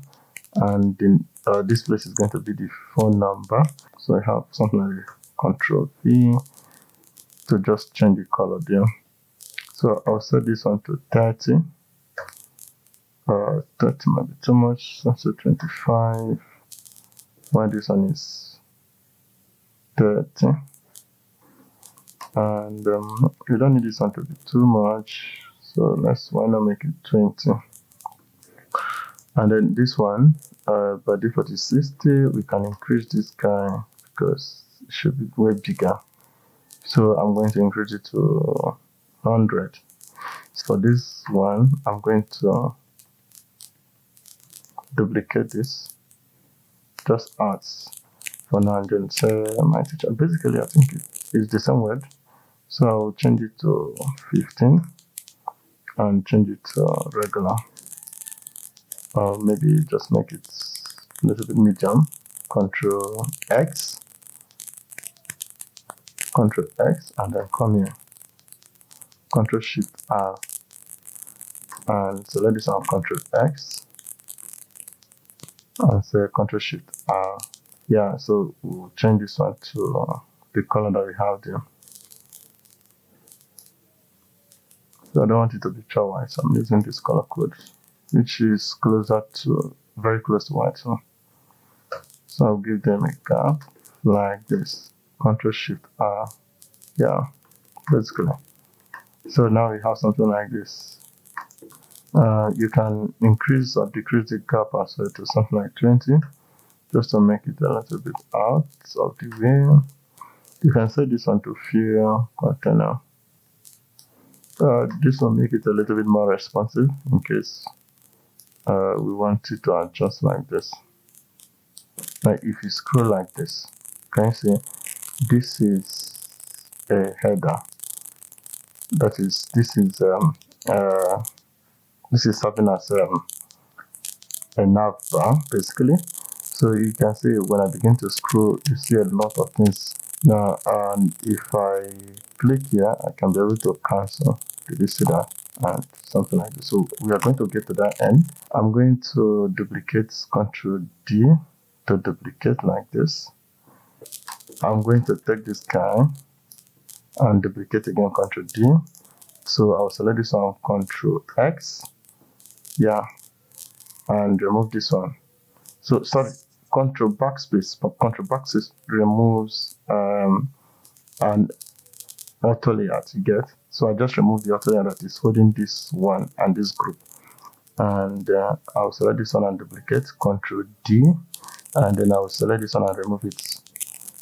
Speaker 1: and then this place is going to be the phone number. So I have something like Control V to just change the color there. So I'll set this one to 30. 30 might be too much. Let's say 25. Why this one is 30. And we don't need this one to be too much. So why not make it 20? And then this one, by default is 60. We can increase this guy because it should be way bigger. So I'm going to increase it to 100. So for this one, I'm going to duplicate this, just add for now, and then say my teacher. Basically, I think it's the same word. So I'll change it to 15 and change it to regular. Or maybe just make it a little bit medium. Control X, Control X, and then come here. Control Shift R, and select this on Control X, and say Control Shift R. Yeah, so we'll change this one to the color that we have there. So I don't want it to be pure white, so I'm using this color code, which is very close to white. So I'll give them a gap like this. Control Shift R. Yeah, basically. So now we have something like this. You can increase or decrease the gap as well to something like 20, just to make it a little bit out of the way. You can set this one to fill container, This will make it a little bit more responsive in case we want it to adjust like this. Now, if you scroll like this, can you see this is a header? That is, this is serving as a nav bar basically. So you can see when I begin to scroll, you see a lot of things. Now, and if I click here, I can be able to cancel. Did you see that? And something like this. So we are going to get to that end. I'm going to duplicate Ctrl D to duplicate like this. I'm going to take this guy and duplicate again Ctrl D. So I'll select this one, Ctrl X. Yeah, and remove this one. So sorry, Control backspace, but Control backspace removes an auto layout, you get. So I just remove the auto layout that is holding this one and this group. And I'll select this one and duplicate, Control D, and then I'll select this one and remove it.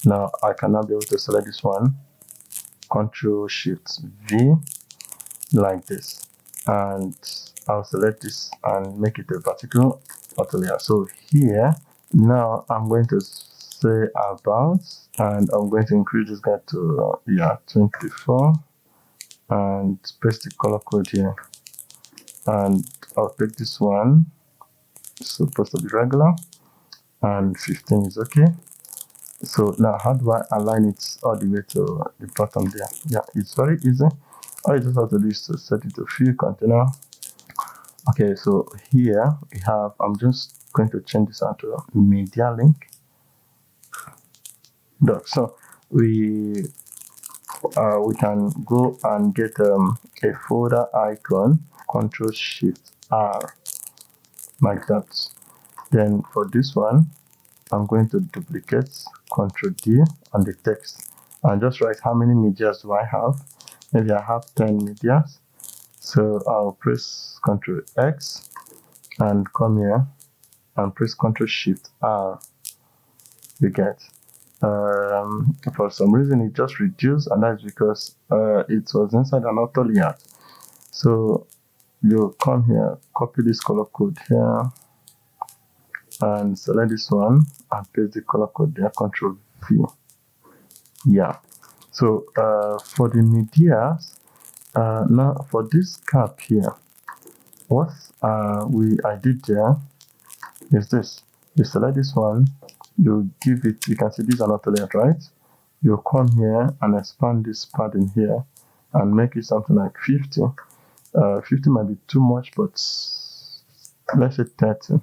Speaker 1: Now I can now be able to select this one, Control Shift V, like this. And I'll select this and make it a vertical auto layer. So here, now I'm going to say about, and I'm going to increase this guy to 24, and paste the color code here. And I'll take this one, it's supposed to be regular, and 15 is okay. So now how do I align it all the way to the bottom there? Yeah, it's very easy. All you just have to do is to set it to fill container. Okay, so here we have, I'm just going to change this out to media link. So we can go and get a folder icon, Control Shift R, like that. Then for this one, I'm going to duplicate Control D on the text and just write how many medias do I have. Maybe I have 10 medias. So I'll press Control X and come here and press Control Shift R. You get. For some reason it just reduced, and that's because it was inside an auto layout. So you come here, copy this color code here, and select this one and paste the color code there, Control V. Yeah. So for the medias, now for this cap here, what I did there is this. You select this one, you give it, you can see this is an auto layout, right? You come here and expand this padding here and make it something like 50. 50 might be too much, but let's say 30.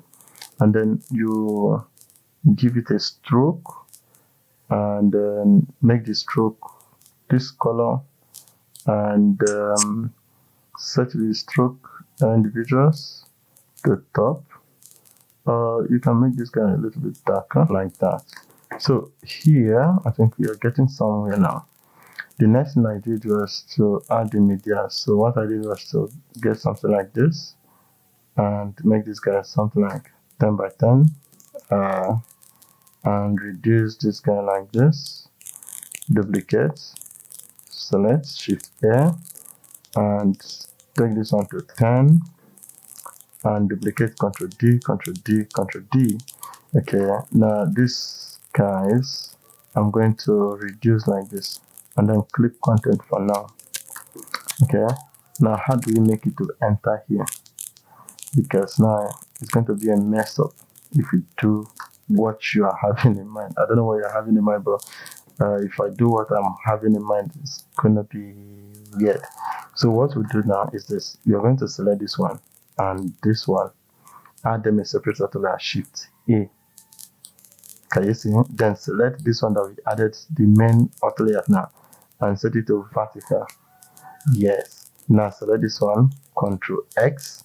Speaker 1: And then you give it a stroke and then make the stroke this color, and set the stroke individuals to top. You can make this guy a little bit darker like that. So here, I think we are getting somewhere now. The next thing I did was to add the media. So what I did was to get something like this and make this guy something like 10 by 10, and reduce this guy like this, duplicate, select, Shift A, and take this one to 10, and duplicate, Control D, Control D, Control D. Okay, now this guys, I'm going to reduce like this, and then click content for now. Okay, now how do we make it to enter here? Because now it's going to be a mess up if you do what you are having in mind. I don't know what you're having in mind, but if I do what I'm having in mind, it's going to be weird. So what we do now is this. You're going to select this one and this one, add them a separate auto layer, Shift A. Can you see? Then select this one that we added, the main auto layer now, and set it to vertical. Yes. Now select this one, Control X,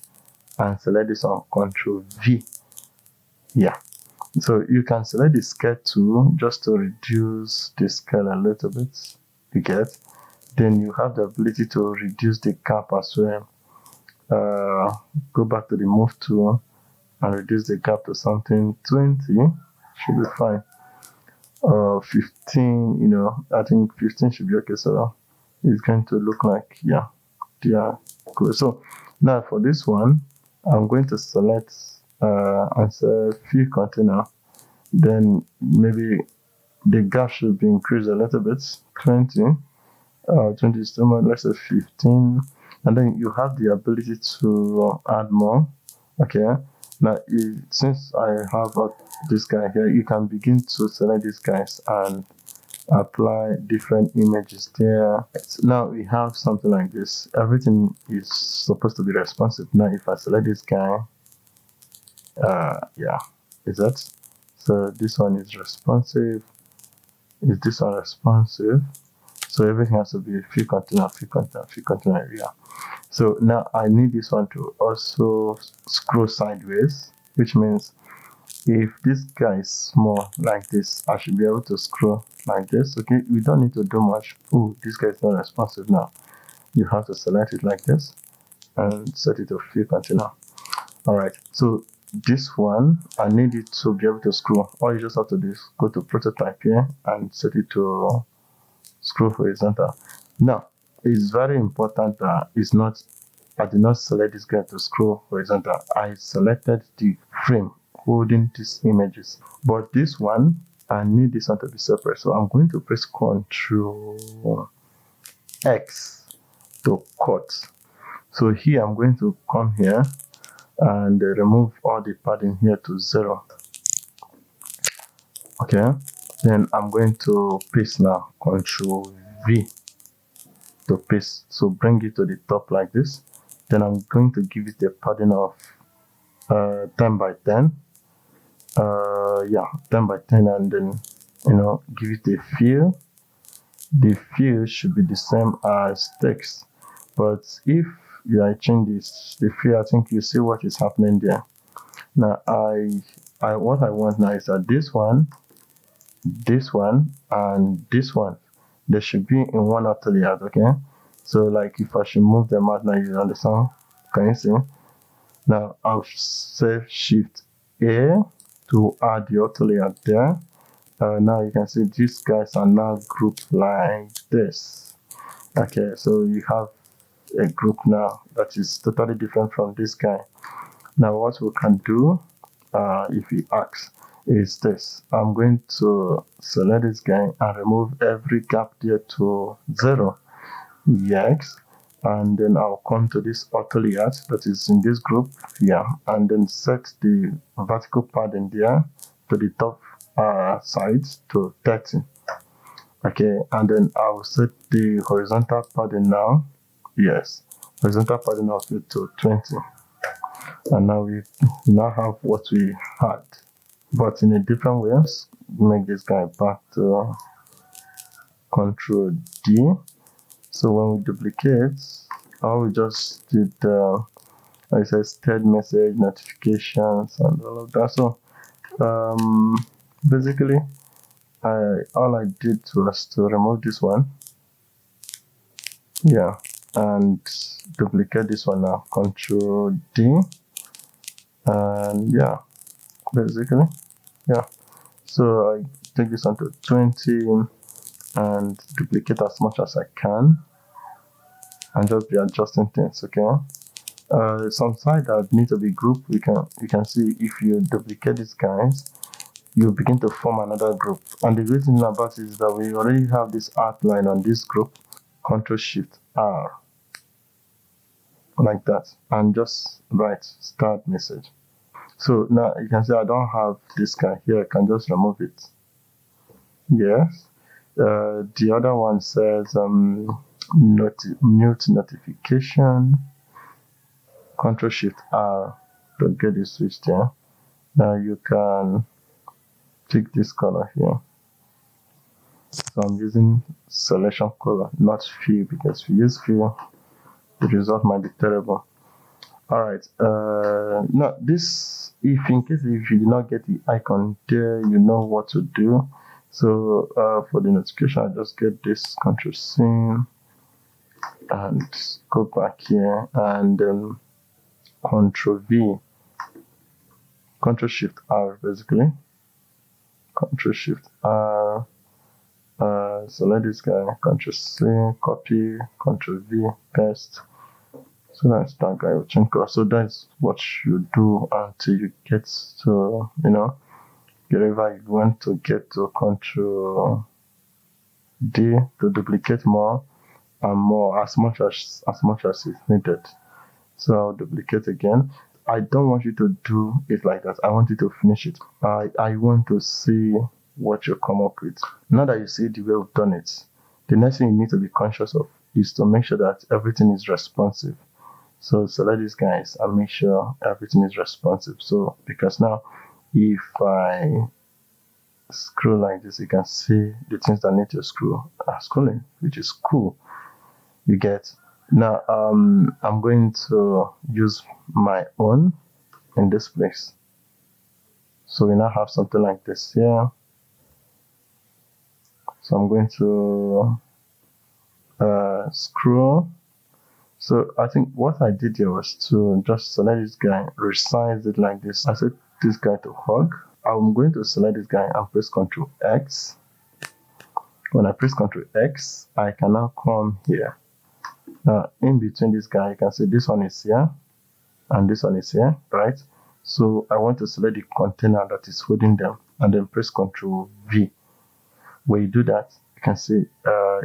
Speaker 1: and select this one, Control V. Yeah. So you can select the scale tool just to reduce the scale a little bit. You get. Then you have the ability to reduce the gap as well. Go back to the move tool and reduce the gap to something 20. Should be fine. 15, I think 15 should be okay. So it's going to look like, yeah, their code. So now for this one, I'm going to select and say field container. Then maybe the gap should be increased a little bit, 20. 20 is too much, let's say 15. And then you have the ability to add more. Okay, now since I have this guy here, you can begin to select these guys and apply different images there. So now we have something like this. Everything is supposed to be responsive. Now if I select this guy, yeah, is that? So this one is responsive. Is this one responsive? So everything has to be field container, field container, field container. Yeah. So now I need this one to also scroll sideways, which means if this guy is small like this, I should be able to scroll like this. Okay, we don't need to do much. Oh, this guy is not responsive now. You have to select it like this and set it to field container. All right, so this one, I need it to be able to scroll. All you just have to do is go to prototype here and set it to scroll horizontal. Now, it's very important that I did not select this guy to scroll horizontal. I selected the frame holding these images. But this one, I need this one to be separate. So I'm going to press Ctrl X to cut. So here I'm going to come here and remove all the padding here to 0. Okay, then I'm going to paste now, Ctrl V to paste. So bring it to the top like this. Then I'm going to give it a padding of 10 by 10. Yeah, 10 by 10, and then give it a fill. The fill should be the same as text, but if I change this, the fill, I think you see what is happening there. Now what I want now is that this one, and this one, they should be in one auto layout. Okay, so like if I should move them out now, you understand? Can you see? Now I'll say Shift A to add the auto layout there. Now you can see these guys are now grouped like this. Okay, so you have a group now that is totally different from this guy. Now what we can do, if he asks, is this. I'm going to select this guy and remove every gap there to 0. Yes. And then I'll come to this auto layout that is in this group here, and then set the vertical padding there to the top sides to 30. Okay, and then I'll set the horizontal padding now. Yes, horizontal padding of it to 20. And now we now have what we had, but in a different way. Let's make this guy back to Control D. So when we duplicate, all we just did, like I said, third message, notifications, and all of that. So basically, all I did was to remove this one, yeah, and duplicate this one now. Control D, and yeah, basically, yeah. So I take this one to 20 and duplicate as much as I can, and just be adjusting things. Okay. Some side that need to be grouped. You can see if you duplicate these guys, you begin to form another group. And the reason about it is that we already have this outline on this group. Control Shift R like that, and just write start message. So now you can see I don't have this guy here. I can just remove it. Yes. The other one says mute notification. Control Shift R to get it switched here. Now you can pick this color here. So I'm using selection color, not fill, because if you use fill, the result might be terrible. All right. Now this, if in case if you did not get the icon there, you know what to do. So for the notification, I just get this Control C and go back here, and then Control V, Control Shift R, basically. Control Shift R. Select this guy. Control C, copy. Control V, paste. So that's that guy will change color. So that's what you do until you get to, wherever you want to get to Control D to duplicate more and more as much as is needed. So I'll duplicate again. I don't want you to do it like that. I want you to finish it. I want to see what you come up with. Now that you see the way we've done it, the next thing you need to be conscious of is to make sure that everything is responsive. So select these guys and make sure everything is responsive. So because now if I scroll like this, you can see the things that need to scroll are scrolling, which is cool. You get. Now I'm going to use my own in this place. So we now have something like this here. So I'm going to scroll. So I think what I did here was to just select this guy, resize it like this. I set this guy to hug. I'm going to select this guy and press Ctrl X. When I press Ctrl X, I can now come here. Now in between this guy, you can see this one is here and this one is here, right? So I want to select the container that is holding them and then press Ctrl V. When you do that, you can see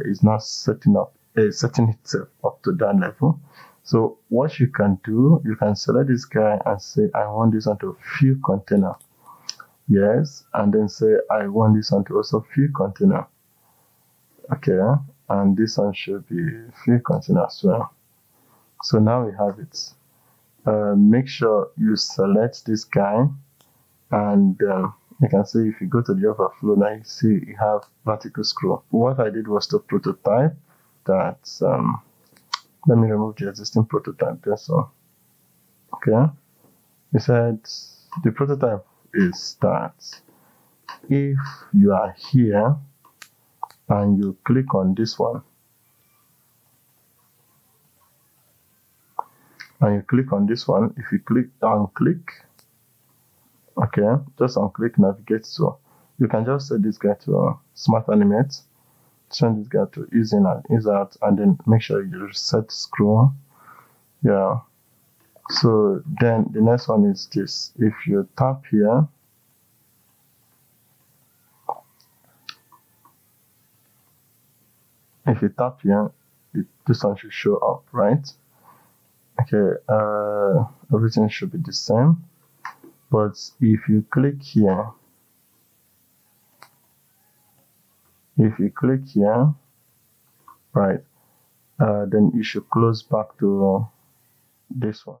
Speaker 1: it's now setting itself up to that level. So what you can do, you can select this guy and say I want this one to fill container. Yes, and then say I want this one to also fill container. Okay, and this one should be fill container as well. So now we have it. Make sure you select this guy, and you can see if you go to the overflow now, you see you have vertical scroll. What I did was to prototype that. Let me remove the existing prototype there. So okay, we said the prototype is that if you are here and you click on this one and you click on this one, if you click unclick, okay, just unclick navigate. So you can just set this guy to smart animate, change this guy to ease in and ease out, and then make sure you reset scroll. Yeah, so then the next one is this. If you tap here, this one should show up, right? Okay, everything should be the same. But if you click here, right, then you should close back to this one.